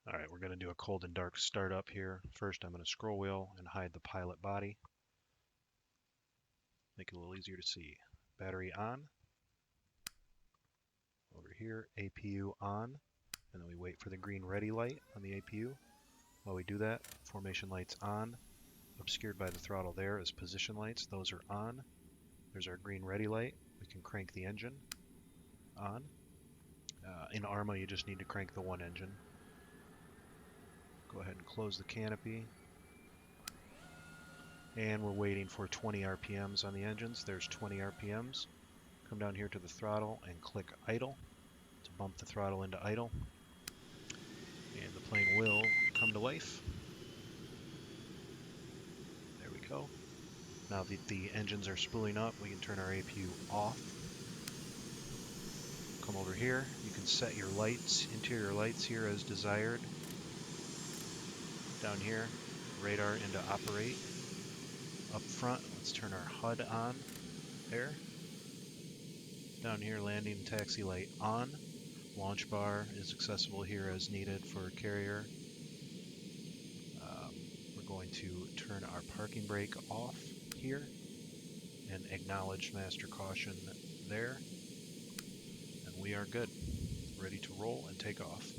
All right, we're going to do a cold and dark startup here. First, I'm going to scroll wheel and hide the pilot body. Make it a little easier to see. Battery on. Over here, APU on. And then we wait for the green ready light on the APU. While we do that, formation lights on. Obscured by the throttle there is position lights. Those are on. There's our green ready light. We can crank the engine on. In Arma, you just need to crank the one engine. Go ahead and close the canopy. And we're waiting for 20 RPMs on the engines. There's 20 RPMs. Come down here to the throttle and click idle to bump the throttle into idle. And the plane will come to life. There we go. Now that the engines are spooling up, we can turn our APU off. Come over here. You can set your lights, interior lights here as desired. Down here, radar into operate. Up front, let's turn our HUD on. There. Down here, landing and taxi light on. Launch bar is accessible here as needed for carrier. We're going to turn our parking brake off here and acknowledge master caution there. And we are good. Ready to roll and take off.